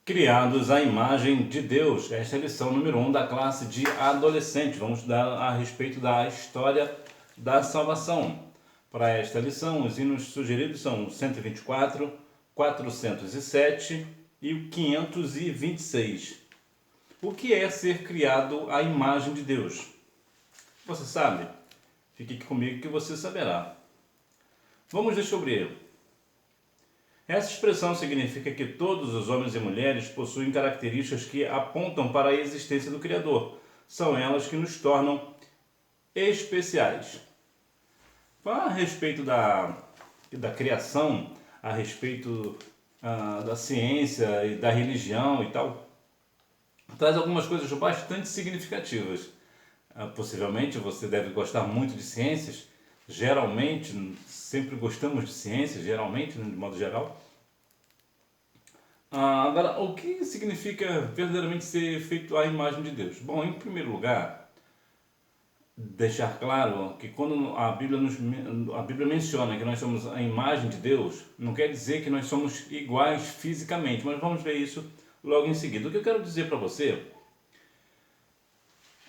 Criados à imagem de Deus. Esta é a lição número 1 da classe de adolescente. Vamos estudar a respeito da história da salvação. Para esta lição, os hinos sugeridos são o 124, 407 e o 526. O que é ser criado à imagem de Deus? Você sabe? Fique aqui comigo que você saberá. Vamos descobrir. Essa expressão significa que todos os homens e mulheres possuem características que apontam para a existência do Criador. São elas que nos tornam especiais. Falar a respeito da criação, a respeito da ciência e da religião e tal, traz algumas coisas bastante significativas. Possivelmente você deve gostar muito de ciências. Geralmente, sempre gostamos de ciências, geralmente, de modo geral. Agora, o que significa verdadeiramente ser feito à imagem de Deus? Bom, em primeiro lugar, deixar claro que quando a Bíblia menciona que nós somos a imagem de Deus, não quer dizer que nós somos iguais fisicamente, mas vamos ver isso logo em seguida. O que eu quero dizer para você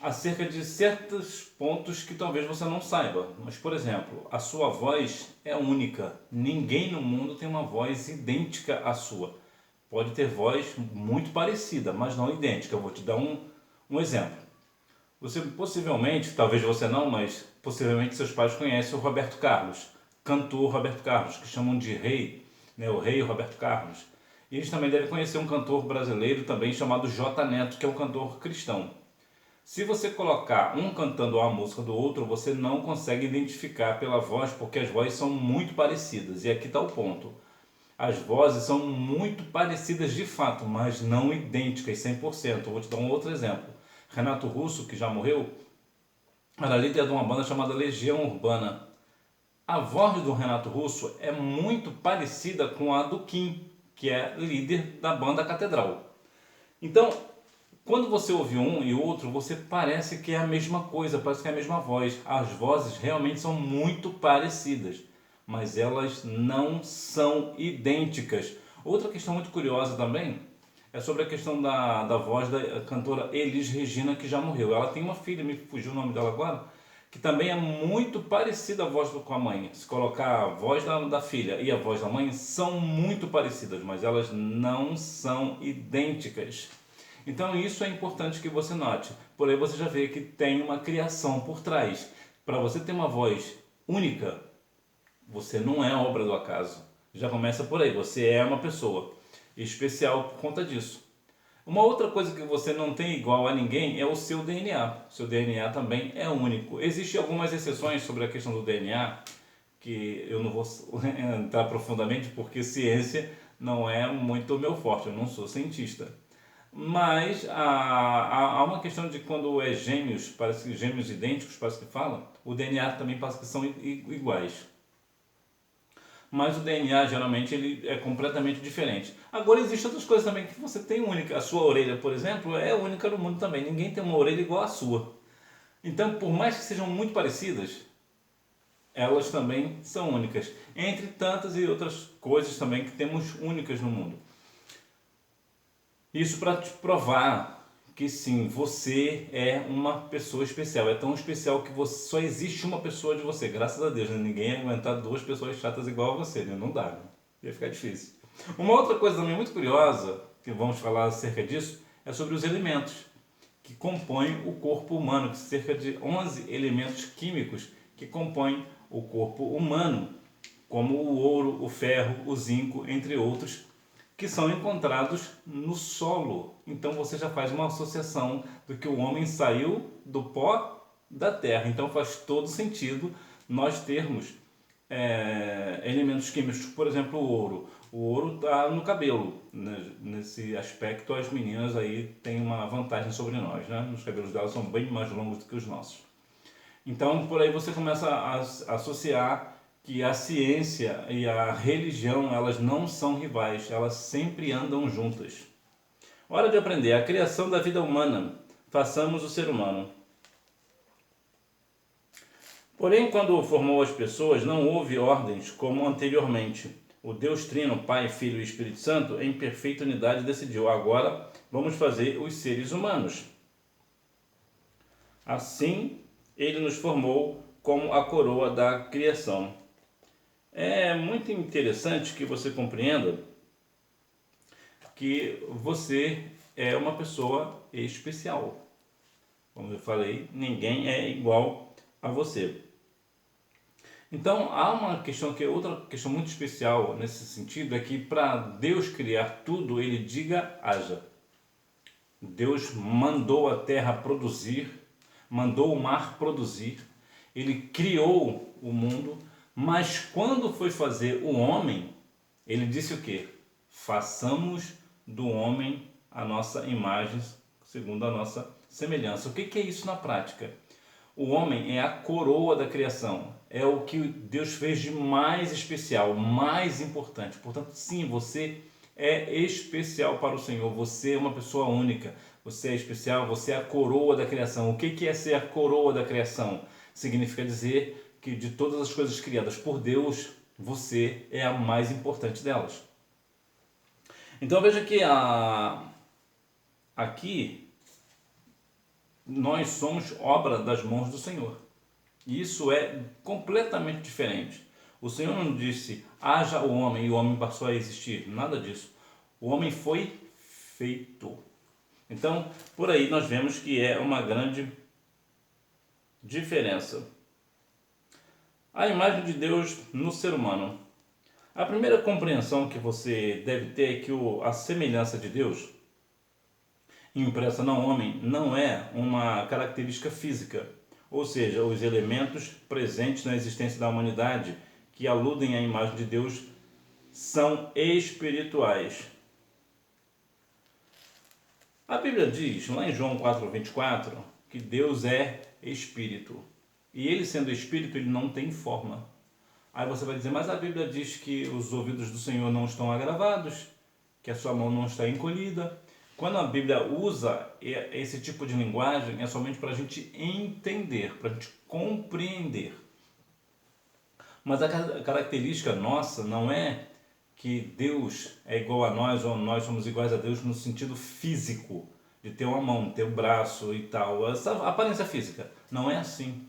acerca de certos pontos que talvez você não saiba. Mas, por exemplo, a sua voz é única. Ninguém no mundo tem uma voz idêntica à sua. Pode ter voz muito parecida, mas não idêntica. Eu vou te dar um exemplo. Você possivelmente, talvez você não, mas possivelmente seus pais conhecem o Roberto Carlos, cantor Roberto Carlos, que chamam de rei, né, o rei Roberto Carlos. E eles também devem conhecer um cantor brasileiro também chamado J Neto, que é um cantor cristão. Se você colocar um cantando a música do outro, você não consegue identificar pela voz, porque as vozes são muito parecidas. E aqui está o ponto. As vozes são muito parecidas de fato, mas não idênticas 100%. Eu vou te dar um outro exemplo. Renato Russo, que já morreu, era líder de uma banda chamada Legião Urbana. A voz do Renato Russo é muito parecida com a do Kim, que é líder da banda Catedral. Então, quando você ouve um e outro, você parece que é a mesma coisa, parece que é a mesma voz. As vozes realmente são muito parecidas, mas elas não são idênticas. Outra questão muito curiosa também é sobre a questão da voz da cantora Elis Regina, que já morreu. Ela tem uma filha, me fugiu o nome dela agora, que também é muito parecida a voz com a mãe. Se colocar a voz da filha e a voz da mãe, são muito parecidas, mas elas não são idênticas. Então isso é importante que você note. Por aí você já vê que tem uma criação por trás. Para você ter uma voz única, você não é obra do acaso. Já começa por aí, você é uma pessoa especial por conta disso. Uma outra coisa que você não tem igual a ninguém é o seu DNA. O seu DNA também é único. Existem algumas exceções sobre a questão do DNA, que eu não vou entrar profundamente porque ciência não é muito o meu forte, eu não sou cientista. Mas há uma questão de quando é gêmeos, parece que gêmeos idênticos, parece que fala, o DNA também parece que são iguais. Mas o DNA geralmente ele é completamente diferente. Agora existem outras coisas também que você tem única. A sua orelha, por exemplo, é única no mundo também. Ninguém tem uma orelha igual à sua. Então, por mais que sejam muito parecidas, elas também são únicas. Entre tantas e outras coisas também que temos únicas no mundo. Isso para te provar que sim, você é uma pessoa especial. É tão especial que você, só existe uma pessoa de você. Graças a Deus, né? Ninguém ia aguentar duas pessoas chatas igual a você, né? Não dá, né? Ia ficar difícil. Uma outra coisa também muito curiosa, que vamos falar acerca disso, é sobre os elementos que compõem o corpo humano, que cerca de 11 elementos químicos que compõem o corpo humano, como o ouro, o ferro, o zinco, entre outros, que são encontrados no solo. Então você já faz uma associação do que o homem saiu do pó da terra. Então faz todo sentido nós termos elementos químicos, por exemplo, o ouro. O ouro está no cabelo. Né? Nesse aspecto, as meninas aí têm uma vantagem sobre nós. Né? Os cabelos delas são bem mais longos do que os nossos. Então, por aí você começa a associar que a ciência e a religião, elas não são rivais, elas sempre andam juntas. Hora de aprender a criação da vida humana. Façamos o ser humano. Porém, quando formou as pessoas, não houve ordens como anteriormente. o Deus Trino, Pai, Filho e Espírito Santo, em perfeita unidade decidiu: agora vamos fazer os seres humanos. Assim, ele nos formou como a coroa da criação. É muito interessante que você compreenda que você é uma pessoa especial. Como eu falei, ninguém é igual a você. Então, há uma questão que é outra questão muito especial nesse sentido, é que para Deus criar tudo, ele diga haja. Deus mandou a terra produzir, mandou o mar produzir, ele criou o mundo, mas quando foi fazer o homem, ele disse o quê? Façamos do homem a nossa imagem, segundo a nossa semelhança. O que é isso na prática? O homem é a coroa da criação, é o que Deus fez de mais especial, mais importante. Portanto, sim, você é especial para o Senhor, você é uma pessoa única, você é especial, você é a coroa da criação. O que é ser a coroa da criação? Significa dizer que de todas as coisas criadas por Deus, você é a mais importante delas. Então veja que aqui nós somos obra das mãos do Senhor. E isso é completamente diferente. O Senhor não disse, haja o homem e o homem passou a existir. Nada disso. O homem foi feito. Então, por aí nós vemos que é uma grande diferença. A imagem de Deus no ser humano. A primeira compreensão que você deve ter é que a semelhança de Deus impressa no homem não é uma característica física, ou seja, os elementos presentes na existência da humanidade que aludem à imagem de Deus são espirituais. A Bíblia diz, lá em João 4,24, que Deus é espírito. E ele sendo espírito, ele não tem forma. Aí você vai dizer, mas a Bíblia diz que os ouvidos do Senhor não estão agravados, que a sua mão não está encolhida. Quando a Bíblia usa esse tipo de linguagem, é somente para a gente entender, para a gente compreender. Mas a característica nossa não é que Deus é igual a nós ou nós somos iguais a Deus no sentido físico, de ter uma mão, ter um braço e tal, essa aparência física. Não é assim.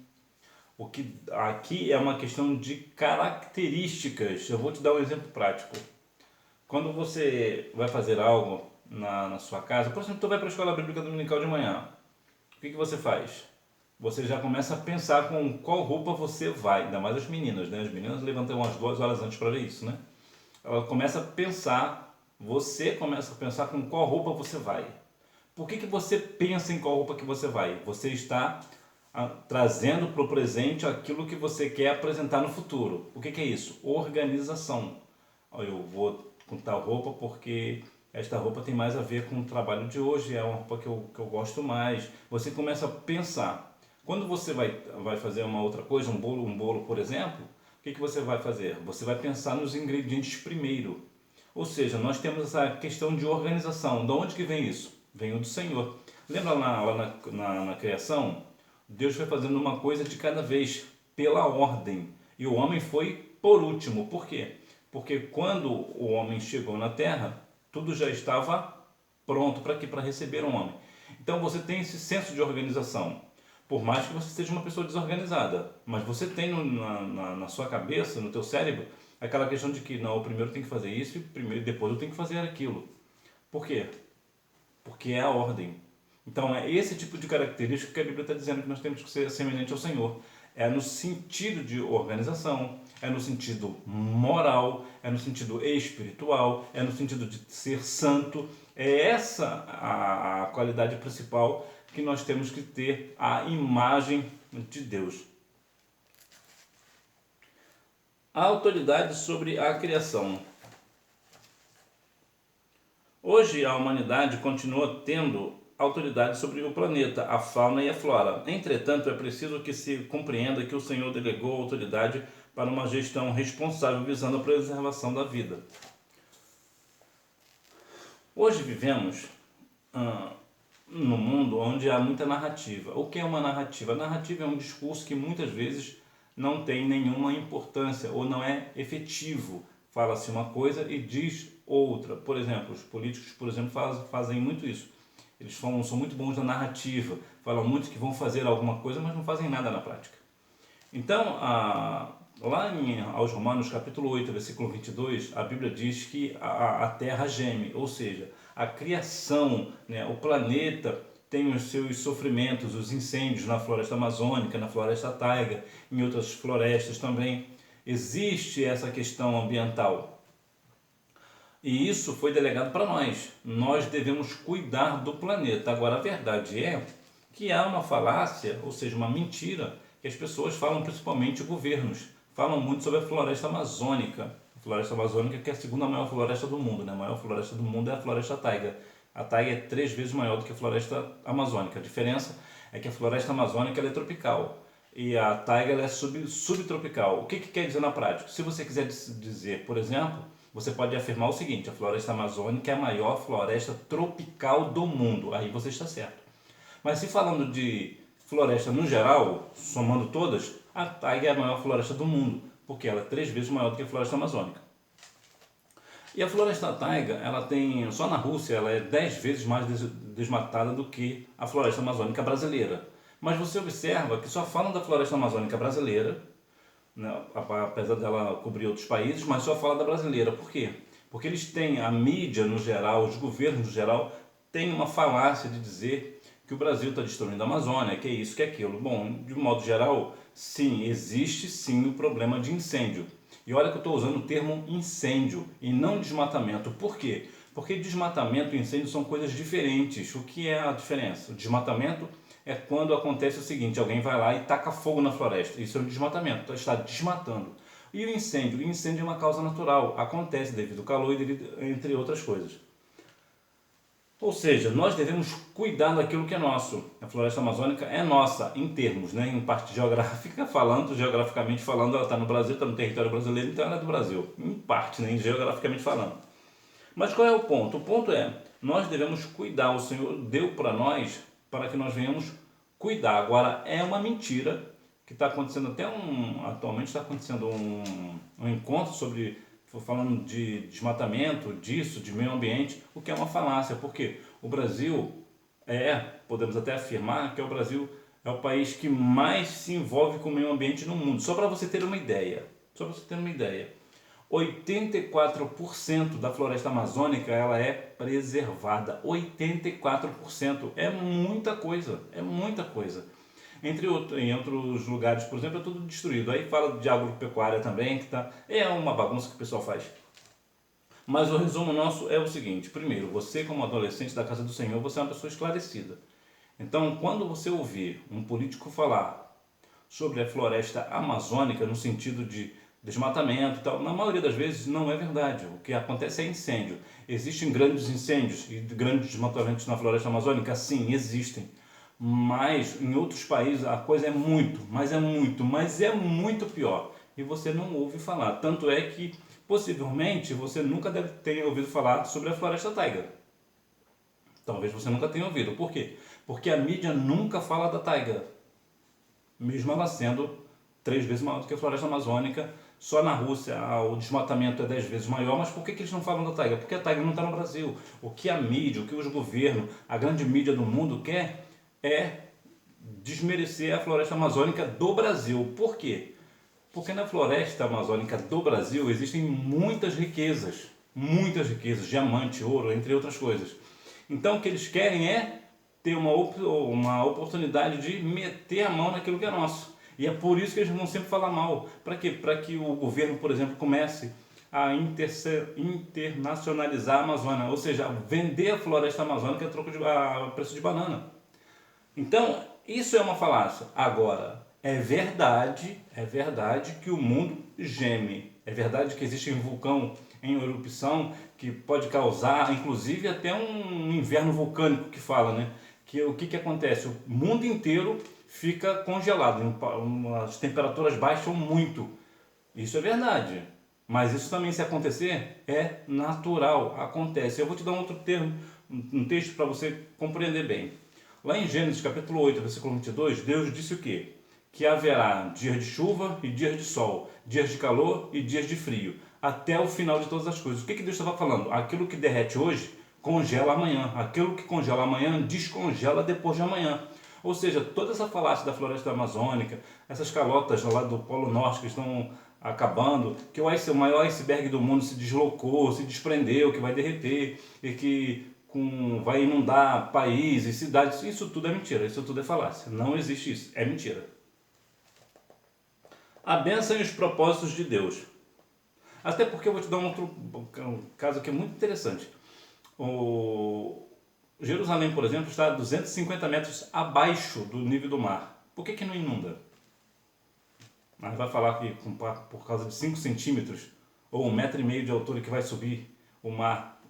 O que aqui é uma questão de características. Eu vou te dar um exemplo prático. Quando você vai fazer algo na sua casa, por exemplo, tu vai para a escola bíblica dominical de manhã, o que você faz? Você já começa a pensar com qual roupa você vai, ainda mais as meninas, né? As meninas levantam umas 2 horas antes para ver isso, né? Ela começa a pensar, você começa a pensar com qual roupa você vai. Por que você pensa em qual roupa que você vai? Você está trazendo para o presente aquilo que você quer apresentar no futuro. O que é isso? Organização. Eu vou com tal roupa porque esta roupa tem mais a ver com o trabalho de hoje, é uma roupa que eu gosto mais. Você começa a pensar. Quando você vai fazer uma outra coisa, um bolo, por exemplo, o que você vai fazer? Você vai pensar nos ingredientes primeiro. Ou seja, nós temos essa questão de organização. De onde que vem isso? Vem do Senhor. Lembra lá na criação? Deus foi fazendo uma coisa de cada vez, pela ordem. E o homem foi por último. Por quê? Porque quando o homem chegou na terra, tudo já estava pronto para quê? Para receber um homem. Então você tem esse senso de organização. Por mais que você seja uma pessoa desorganizada, mas você tem na sua cabeça, no teu cérebro, aquela questão de que não, primeiro eu tenho que fazer isso e depois eu tenho que fazer aquilo. Por quê? Porque é a ordem. Então é esse tipo de característica que a Bíblia está dizendo que nós temos que ser semelhante ao Senhor. É no sentido de organização, é no sentido moral, é no sentido espiritual, é no sentido de ser santo. É essa a qualidade principal que nós temos que ter, a imagem de Deus. A autoridade sobre a criação. Hoje a humanidade continua tendo autoridade sobre o planeta, a fauna e a flora. Entretanto, é preciso que se compreenda que o Senhor delegou a autoridade para uma gestão responsável visando a preservação da vida. Hoje vivemos no mundo onde há muita narrativa. O que é uma narrativa? A narrativa é um discurso que muitas vezes não tem nenhuma importância ou não é efetivo, fala-se uma coisa e diz outra. Por exemplo, os políticos, por exemplo, fazem muito isso. Eles são muito bons na narrativa, falam muito que vão fazer alguma coisa, mas não fazem nada na prática. Então, lá aos Romanos, capítulo 8, versículo 22, a Bíblia diz que a terra geme, ou seja, a criação, né, o planeta tem os seus sofrimentos, os incêndios na floresta amazônica, na floresta taiga, em outras florestas também. Existe essa questão ambiental. E isso foi delegado para nós. Nós devemos cuidar do planeta. Agora, a verdade é que há uma falácia, ou seja, uma mentira, que as pessoas falam, principalmente governos, falam muito sobre a floresta amazônica. A floresta amazônica, que é a segunda maior floresta do mundo, né? A maior floresta do mundo é a floresta taiga. A taiga é 3 vezes maior do que a floresta amazônica. A diferença é que a floresta amazônica ela é tropical e a taiga ela é subtropical. O que quer dizer na prática? Se você quiser dizer, por exemplo, você pode afirmar o seguinte: a floresta amazônica é a maior floresta tropical do mundo. Aí você está certo. Mas se falando de floresta no geral, somando todas, a taiga é a maior floresta do mundo, porque ela é 3 vezes maior do que a floresta amazônica. E a floresta taiga, ela tem, só na Rússia, ela é 10 vezes mais desmatada do que a floresta amazônica brasileira. Mas você observa que só falam da floresta amazônica brasileira, né, apesar dela cobrir outros países, mas só fala da brasileira. Por quê? Porque eles têm, a mídia no geral, os governos no geral, têm uma falácia de dizer que o Brasil está destruindo a Amazônia, que é isso, que é aquilo. Bom, de um modo geral, sim, existe sim o problema de incêndio. E olha que eu estou usando o termo incêndio e não desmatamento. Por quê? Porque desmatamento e incêndio são coisas diferentes. O que é a diferença? O desmatamento é quando acontece o seguinte: alguém vai lá e taca fogo na floresta. Isso é um desmatamento, então está desmatando. E o incêndio? O incêndio é uma causa natural, acontece devido ao calor e entre outras coisas. Ou seja, nós devemos cuidar daquilo que é nosso. A floresta amazônica é nossa, em termos, né? Em parte geográfica falando, geograficamente falando, ela está no Brasil, está no território brasileiro, então ela é do Brasil. Em parte, né? Geograficamente falando. Mas qual é o ponto? O ponto é, nós devemos cuidar, o Senhor deu para nós, para que nós venhamos cuidar. Agora, é uma mentira que está acontecendo atualmente está acontecendo um encontro sobre, falando de desmatamento, disso, de meio ambiente, o que é uma falácia, porque o Brasil podemos até afirmar que o Brasil é o país que mais se envolve com o meio ambiente no mundo. Só para você ter uma ideia, 84% da floresta amazônica ela é preservada. 84%. É muita coisa, é muita coisa. Em outros lugares, por exemplo, é tudo destruído. Aí fala de agropecuária também, que é uma bagunça que o pessoal faz. Mas o resumo nosso é o seguinte: primeiro, você como adolescente da casa do Senhor, você é uma pessoa esclarecida. Então, quando você ouvir um político falar sobre a floresta amazônica no sentido de desmatamento e tal, na maioria das vezes não é verdade. O que acontece é incêndio. Existem grandes incêndios e grandes desmatamentos na floresta amazônica? Sim, existem. Mas em outros países a coisa é muito pior. E você não ouve falar. Tanto é que, possivelmente, você nunca deve ter ouvido falar sobre a floresta taiga. Talvez você nunca tenha ouvido. Por quê? Porque a mídia nunca fala da taiga. Mesmo ela sendo 3 vezes maior do que a floresta amazônica. Só na Rússia o desmatamento é 10 vezes maior, mas por que eles não falam da taiga? Porque a taiga não está no Brasil. O que a mídia, o que os governos, a grande mídia do mundo quer é desmerecer a floresta amazônica do Brasil. Por quê? Porque na floresta amazônica do Brasil existem muitas riquezas, diamante, ouro, entre outras coisas. Então o que eles querem é ter uma oportunidade de meter a mão naquilo que é nosso. E é por isso que eles vão sempre falar mal. Para quê? Para que o governo, por exemplo, comece a internacionalizar a Amazônia, ou seja, vender a floresta amazônica a preço de banana. Então, isso é uma falácia. Agora, é verdade que o mundo geme. É verdade que existe um vulcão em erupção que pode causar, inclusive, até um inverno vulcânico que fala, né? Que o que acontece? O mundo inteiro fica congelado, as temperaturas baixam muito. Isso é verdade. Mas isso também, se acontecer, é natural, acontece. Eu vou te dar um outro termo, um texto para você compreender bem. Lá em Gênesis capítulo 8, versículo 22, Deus disse o quê? Que haverá dias de chuva e dias de sol, dias de calor e dias de frio. até o final de todas as coisas. O que Deus estava falando? Aquilo que derrete hoje, congela amanhã. Aquilo que congela amanhã, descongela depois de amanhã. Ou seja, toda essa falácia da floresta amazônica, essas calotas lá do Polo Norte que estão acabando, que o maior iceberg do mundo se deslocou, se desprendeu, que vai derreter e que vai inundar países, cidades, isso tudo é mentira, isso tudo é falácia. Não existe isso, é mentira. A bênção e os propósitos de Deus. Até porque eu vou te dar um caso aqui muito interessante. Jerusalém, por exemplo, está a 250 metros abaixo do nível do mar. Por que não inunda? Mas vai falar que por causa de 5 centímetros ou 1,5 metro de altura que vai subir, o mar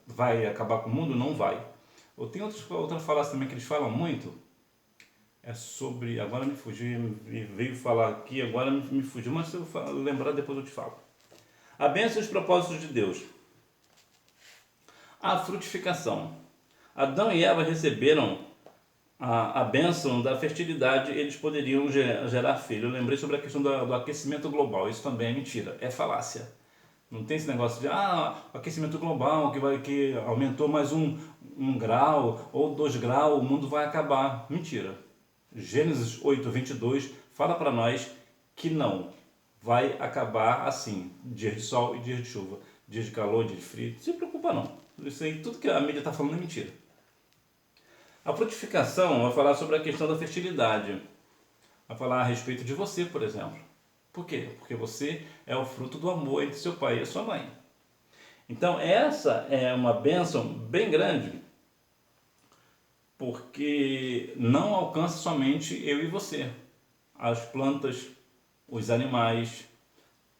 vai acabar com o mundo? Não vai. Ou tem outra falácia também que eles falam muito, é sobre, agora me fugiu, me veio falar aqui, agora me fugiu, mas se eu lembrar depois eu te falo. A bênção e os propósitos de Deus. A frutificação. Adão e Eva receberam a bênção da fertilidade, eles poderiam gerar filho. Eu lembrei sobre a questão do aquecimento global, isso também é mentira, é falácia. Não tem esse negócio de aquecimento global que aumentou mais um grau ou 2 graus, o mundo vai acabar. Mentira. Gênesis 8:22 fala para nós que não vai acabar assim, dias de sol e dias de chuva, dias de calor, dias de frio. Não se preocupa não. Isso aí, tudo que a mídia está falando é mentira. A frutificação vai falar sobre a questão da fertilidade. Vai falar a respeito de você, por exemplo. Por quê? Porque você é o fruto do amor entre seu pai e a sua mãe. Então essa é uma bênção bem grande, porque não alcança somente eu e você. As plantas, os animais,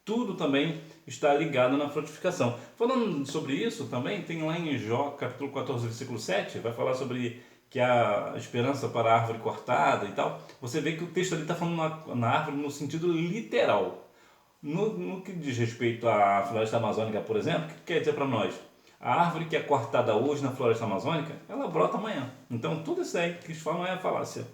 tudo também está ligado na frutificação. Falando sobre isso também, tem lá em Jó, capítulo 14, versículo 7, vai falar sobre que a esperança para a árvore cortada e tal. Você vê que o texto ali está falando na árvore no sentido literal. No que diz respeito à floresta amazônica, por exemplo, o que quer dizer para nós? A árvore que é cortada hoje na floresta amazônica, ela brota amanhã. Então tudo isso aí que eles falam é falácia.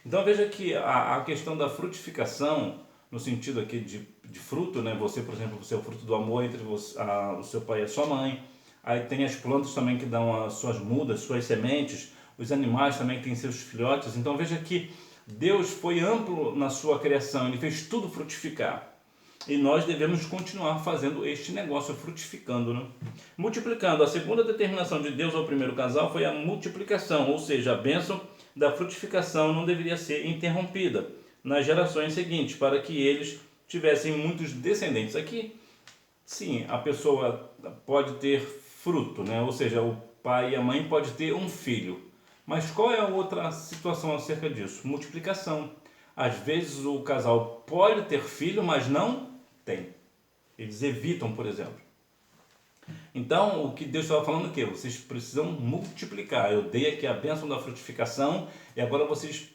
Então veja que a questão da frutificação, no sentido aqui de fruto, né? Você, por exemplo, você é o fruto do amor entre o seu pai e a sua mãe. Aí tem as plantas também que dão as suas mudas, suas sementes. Os animais também têm seus filhotes. Então veja que Deus foi amplo na sua criação, Ele fez tudo frutificar. E nós devemos continuar fazendo este negócio, frutificando, né? Multiplicando. A segunda determinação de Deus ao primeiro casal foi a multiplicação, ou seja, a bênção da frutificação não deveria ser interrompida nas gerações seguintes, para que eles tivessem muitos descendentes. Aqui, sim, a pessoa pode ter fruto, né? Ou seja, o pai e a mãe podem ter um filho. Mas qual é a outra situação acerca disso? Multiplicação. Às vezes o casal pode ter filho, mas não tem. Eles evitam, por exemplo. Então, o que Deus estava falando é que vocês precisam multiplicar. Eu dei aqui a bênção da frutificação e agora vocês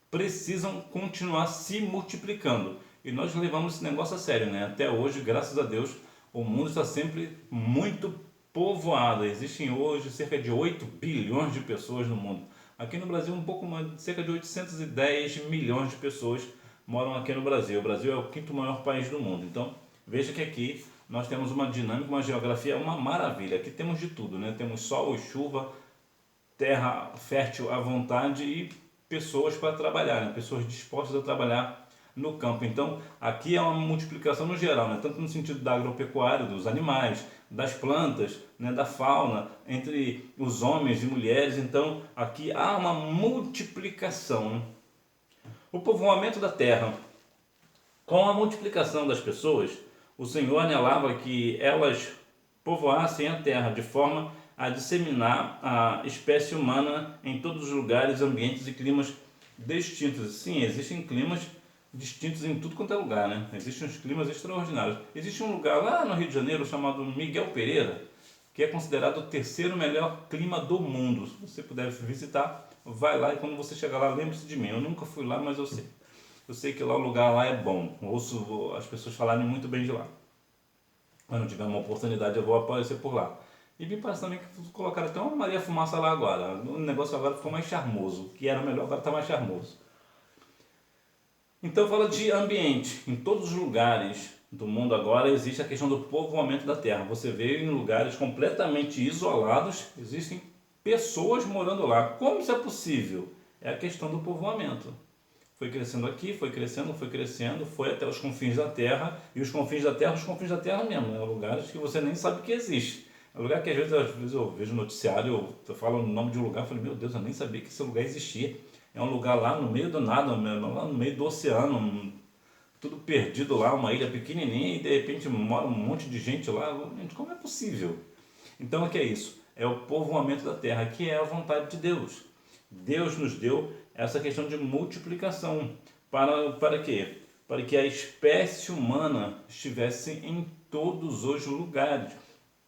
precisam continuar se multiplicando. E nós levamos esse negócio a sério, né? Até hoje, graças a Deus, o mundo está sempre muito povoado. Existem hoje cerca de 8 bilhões de pessoas no mundo. Aqui no Brasil, um pouco mais, cerca de 810 milhões de pessoas moram aqui no Brasil. O Brasil é o 5º maior país do mundo. Então, veja que aqui nós temos uma dinâmica, uma geografia, uma maravilha. Aqui temos de tudo, né? Temos sol e chuva, terra fértil à vontade e pessoas para trabalhar, né? Pessoas dispostas a trabalhar no campo. Então, aqui é uma multiplicação no geral, né? Tanto no sentido da agropecuária, dos animais, das plantas, né? Da fauna, entre os homens e mulheres. Então, aqui há uma multiplicação, né? O povoamento da terra. Com a multiplicação das pessoas, o Senhor anelava que elas povoassem a terra de forma a disseminar a espécie humana em todos os lugares, ambientes e climas distintos. Sim, existem climas distintos em tudo quanto é lugar, né? Existem uns climas extraordinários. Existe um lugar lá no Rio de Janeiro chamado Miguel Pereira, que é considerado o 3º melhor clima do mundo. Se você puder visitar, vai lá e quando você chegar lá, lembre-se de mim. Eu nunca fui lá, mas eu sei. Eu sei que lá o lugar lá é bom. Ouço as pessoas falarem muito bem de lá. Quando tiver uma oportunidade, eu vou aparecer por lá. E me parece também que colocaram até uma Maria Fumaça lá agora. O negócio agora ficou mais charmoso. O que era melhor agora está mais charmoso. Então fala de ambiente. Em todos os lugares do mundo agora existe a questão do povoamento da terra. Você vê em lugares completamente isolados, existem pessoas morando lá. Como isso é possível? É a questão do povoamento. Foi crescendo aqui, foi crescendo, foi até os confins da terra, e os confins da terra mesmo, né? Lugares que você nem sabe que existe. É um lugar que às vezes eu vejo no noticiário, eu falo o nome de um lugar, eu falei, meu Deus, eu nem sabia que esse lugar existia. É um lugar lá no meio do nada, lá no meio do oceano, tudo perdido lá, uma ilha pequenininha, e de repente mora um monte de gente lá. Gente, como é possível? Então o que é isso? É o povoamento da terra, que é a vontade de Deus. Deus nos deu essa questão de multiplicação. Para quê? Para que a espécie humana estivesse em todos os lugares.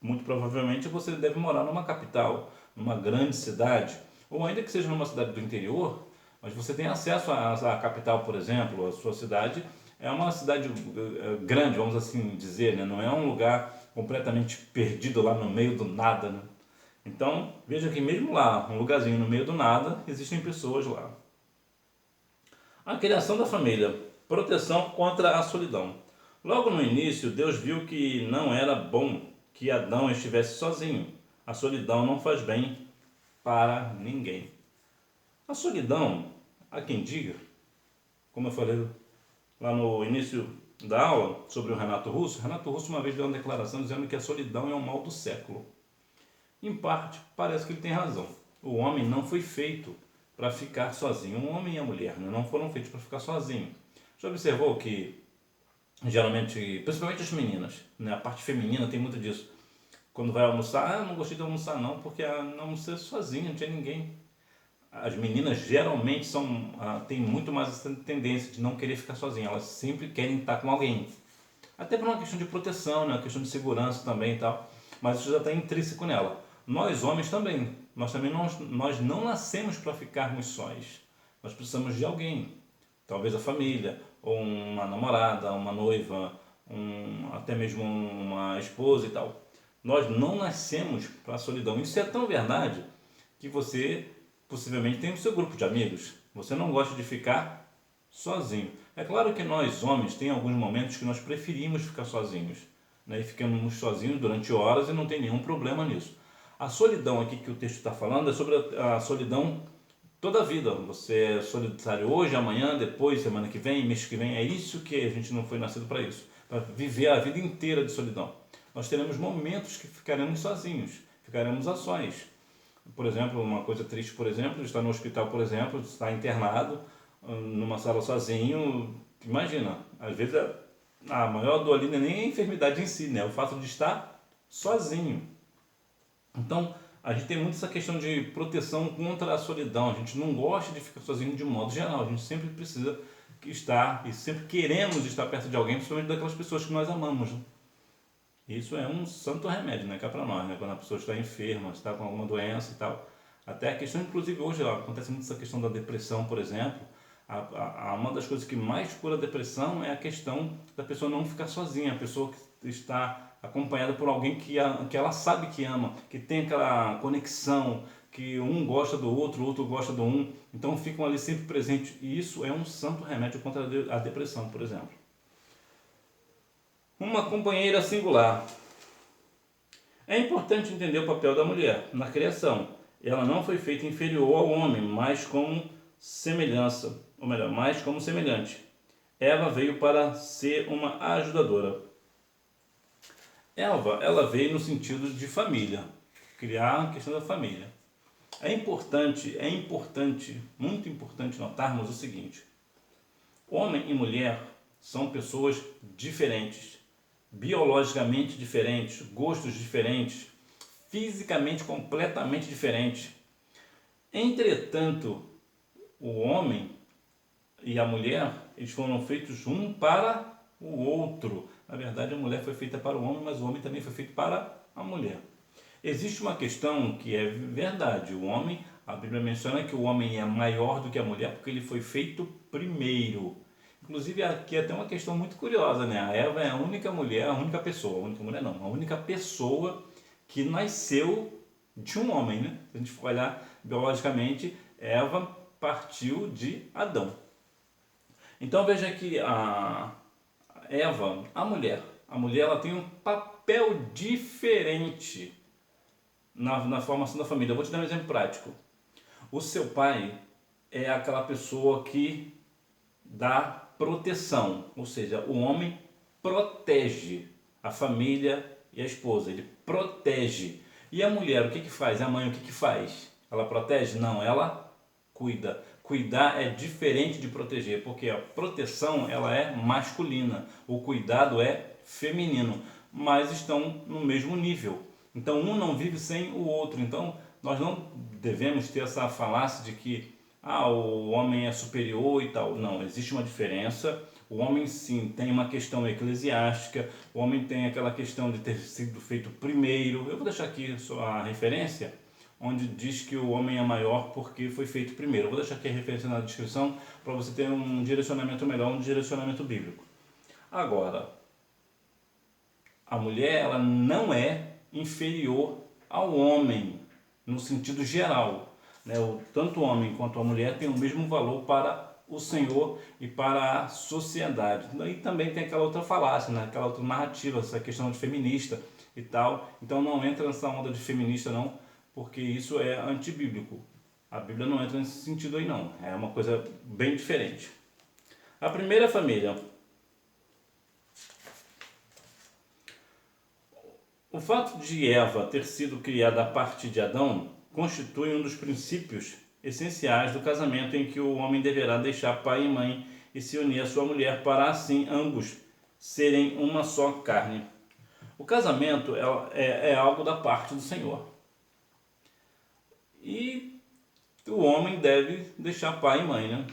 Muito provavelmente você deve morar numa capital, numa grande cidade, ou ainda que seja numa cidade do interior, mas você tem acesso à capital, por exemplo. A sua cidade é uma cidade grande, vamos assim dizer, né? Não é um lugar completamente perdido lá no meio do nada, né? Então, veja que mesmo lá, um lugarzinho no meio do nada, existem pessoas lá. A criação da família, proteção contra a solidão. Logo no início, Deus viu que não era bom que Adão estivesse sozinho. A solidão não faz bem para ninguém. A solidão, há quem diga, como eu falei lá no início da aula sobre o Renato Russo uma vez deu uma declaração dizendo que a solidão é o mal do século. Em parte, parece que ele tem razão. O homem não foi feito para ficar sozinho. O homem e a mulher, né, não foram feitos para ficar sozinhos. Já observou que, geralmente, principalmente as meninas, né, a parte feminina tem muito disso. Quando vai almoçar, não gostei de almoçar não, porque não almocei sozinha, não tinha ninguém. As meninas geralmente têm muito mais essa tendência de não querer ficar sozinha. Elas sempre querem estar com alguém. Até por uma questão de proteção, né, uma questão de segurança também e tal. Mas isso já está intrínseco nela. Nós homens também. Nós não nascemos para ficarmos sós. Nós precisamos de alguém. Talvez a família, ou uma namorada, uma noiva, até mesmo uma esposa e tal. Nós não nascemos para a solidão. Isso é tão verdade que você possivelmente tem o seu grupo de amigos. Você não gosta de ficar sozinho. É claro que nós homens tem alguns momentos que nós preferimos ficar sozinhos, né? E ficamos sozinhos durante horas e não tem nenhum problema nisso. A solidão aqui que o texto está falando é sobre a solidão toda a vida. Você é solitário hoje, amanhã, depois, semana que vem, mês que vem. É isso que a gente não foi nascido para isso, para viver a vida inteira de solidão. Nós teremos momentos que ficaremos sozinhos, ficaremos a sós. Por exemplo, uma coisa triste, por exemplo, estar no hospital, por exemplo, estar internado numa sala sozinho. Imagina, às vezes a maior dor ali não é nem a enfermidade em si, né? É o fato de estar sozinho. Então, a gente tem muito essa questão de proteção contra a solidão. A gente não gosta de ficar sozinho de modo geral. A gente sempre precisa estar e sempre queremos estar perto de alguém, principalmente daquelas pessoas que nós amamos, né? Isso é um santo remédio, né, cá para nós, né? Quando a pessoa está enferma, está com alguma doença e tal. Até a questão, inclusive hoje, acontece muito essa questão da depressão, por exemplo. Uma das coisas que mais cura a depressão é a questão da pessoa não ficar sozinha, a pessoa que está acompanhada por alguém que ela sabe que ama, que tem aquela conexão, que um gosta do outro, o outro gosta do um, então ficam ali sempre presentes. E isso é um santo remédio contra a depressão, por exemplo. Uma companheira singular. É importante entender o papel da mulher na criação. Ela não foi feita inferior ao homem, mas como semelhança, ou melhor, mais como semelhante. Eva veio para ser uma ajudadora. Ela veio no sentido de família, criar a questão da família. É importante, muito importante notarmos o seguinte: homem e mulher são pessoas diferentes, biologicamente diferentes, gostos diferentes, fisicamente completamente diferentes. Entretanto, o homem e a mulher, eles foram feitos um para o outro. Na verdade, a mulher foi feita para o homem, mas o homem também foi feito para a mulher. Existe uma questão que é verdade. O homem, a Bíblia menciona que o homem é maior do que a mulher porque ele foi feito primeiro. Inclusive, aqui é até uma questão muito curiosa, né? A Eva é a única mulher, a única pessoa, a única mulher não, a única pessoa que nasceu de um homem, né? Se a gente for olhar biologicamente, Eva partiu de Adão. Então veja que Eva, a mulher ela tem um papel diferente na formação da família. Eu vou te dar um exemplo prático. O seu pai é aquela pessoa que dá proteção, ou seja, o homem protege a família e a esposa, ele protege. E a mulher, o que que faz? A mãe, o que que faz? Ela protege? Não, ela cuida. Cuidar é diferente de proteger, porque a proteção ela é masculina, o cuidado é feminino, mas estão no mesmo nível. Então um não vive sem o outro. Então nós não devemos ter essa falácia de que o homem é superior e tal. Não, existe uma diferença. O homem sim tem uma questão eclesiástica, o homem tem aquela questão de ter sido feito primeiro. Eu vou deixar aqui só a referência, onde diz que o homem é maior porque foi feito primeiro. Eu vou deixar aqui a referência na descrição para você ter um direcionamento melhor, um direcionamento bíblico. Agora, a mulher ela não é inferior ao homem no sentido geral, né? Tanto o homem quanto a mulher têm o mesmo valor para o Senhor e para a sociedade. E também tem aquela outra falácia, né? Aquela outra narrativa, essa questão de feminista e tal. Então não entra nessa onda de feminista não, porque isso é antibíblico. A Bíblia não entra nesse sentido aí não, é uma coisa bem diferente. A primeira família. O fato de Eva ter sido criada a partir de Adão constitui um dos princípios essenciais do casamento, em que o homem deverá deixar pai e mãe e se unir à sua mulher para assim ambos serem uma só carne. O casamento é algo da parte do Senhor. E o homem deve deixar pai e mãe, né?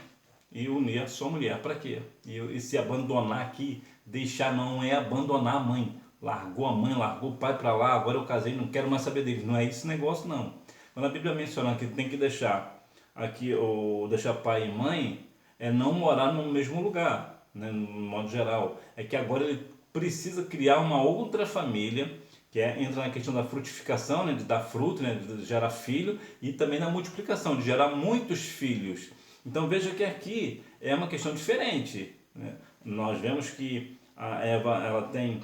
E unir a sua mulher. Para quê? E se abandonar aqui, deixar não é abandonar a mãe. Largou a mãe, largou o pai para lá, agora eu casei, não quero mais saber dele. Não é esse negócio não. Quando a Bíblia menciona que tem que deixar aqui, ou deixar pai e mãe, é não morar no mesmo lugar, né, no modo geral. É que agora ele precisa criar uma outra família, que entra na questão da frutificação, né, de dar fruto, né, de gerar filho, e também na multiplicação, de gerar muitos filhos. Então veja que aqui é uma questão diferente, né? Nós vemos que a Eva ela tem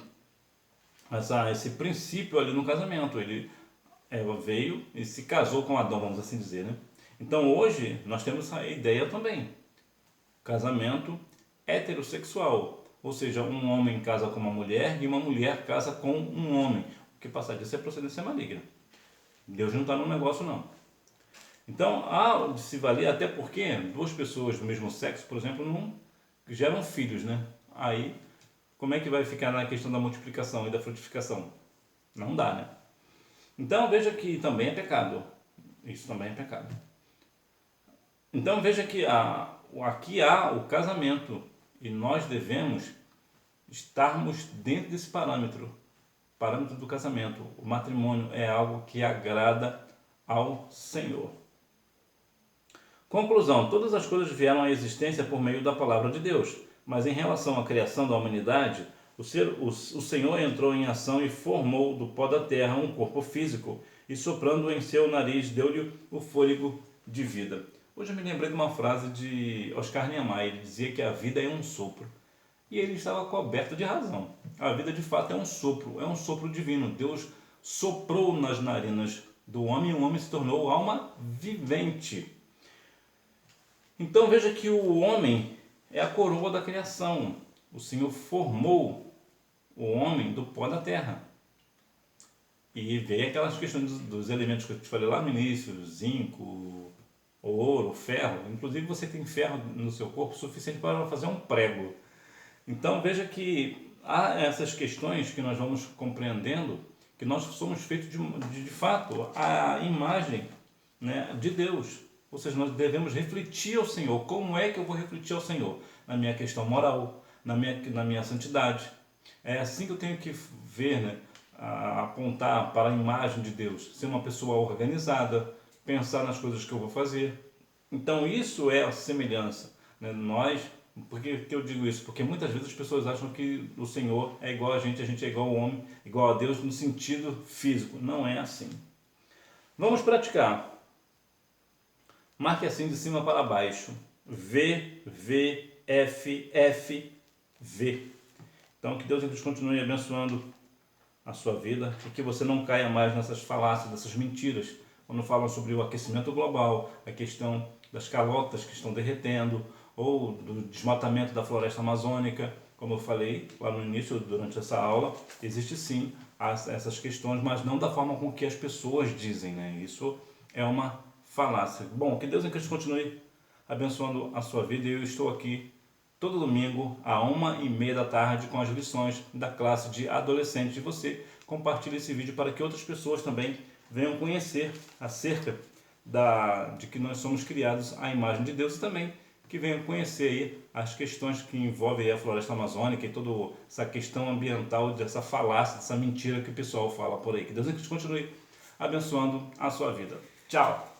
esse princípio ali no casamento. Eva veio e se casou com Adão, vamos assim dizer, né? Então hoje nós temos essa ideia também. Casamento heterossexual, ou seja, um homem casa com uma mulher e uma mulher casa com um homem. O que passar disso é procedência maligna. Deus não está no negócio não. Então há de se valer, até porque duas pessoas do mesmo sexo, por exemplo, não geram filhos, né? Aí como é que vai ficar na questão da multiplicação e da frutificação? Não dá, né? Então veja que também é pecado. Isso também é pecado. Então veja que aqui há o casamento e nós devemos estarmos dentro desse parâmetro do casamento. O matrimônio é algo que agrada ao Senhor. Conclusão: todas as coisas vieram à existência por meio da palavra de Deus, mas em relação à criação da humanidade, o Senhor entrou em ação e formou do pó da terra um corpo físico e soprando em seu nariz deu-lhe o fôlego de vida. Hoje eu me lembrei de uma frase de Oscar Niemeyer. Ele dizia que a vida é um sopro. E ele estava coberto de razão. A vida de fato é um sopro divino. Deus soprou nas narinas do homem e o homem se tornou alma vivente. Então veja que o homem é a coroa da criação. O Senhor formou o homem do pó da terra. E veio aquelas questões dos elementos que eu te falei lá no início, zinco, ouro, ferro. Inclusive você tem ferro no seu corpo suficiente para fazer um prego. Então veja que há essas questões que nós vamos compreendendo, que nós somos feitos de fato a imagem, né, de Deus. Ou seja, nós devemos refletir ao Senhor. Como é que eu vou refletir ao Senhor? Na minha questão moral, na minha santidade. É assim que eu tenho que ver, né, apontar para a imagem de Deus. Ser uma pessoa organizada, pensar nas coisas que eu vou fazer. Então isso é a semelhança, né? Por que eu digo isso? Porque muitas vezes as pessoas acham que o Senhor é igual a gente é igual ao homem, igual a Deus no sentido físico. Não é assim. Vamos praticar. Marque assim de cima para baixo. V, V, F, F, V. Então, que Deus continue abençoando a sua vida e que você não caia mais nessas falácias, dessas mentiras, quando falam sobre o aquecimento global, a questão das calotas que estão derretendo, ou do desmatamento da floresta amazônica. Como eu falei lá no início, durante essa aula, existe sim essas questões, mas não da forma com que as pessoas dizem, né? Isso é uma falácia. Bom, que Deus em Cristo continue abençoando a sua vida, e eu estou aqui todo domingo, à 1h30 da tarde, com as lições da classe de adolescentes. E você compartilhe esse vídeo para que outras pessoas também venham conhecer acerca de que nós somos criados à imagem de Deus, e também que venham conhecer aí as questões que envolvem a floresta amazônica e toda essa questão ambiental, dessa falácia, dessa mentira que o pessoal fala por aí. Que Deus continue abençoando a sua vida. Tchau!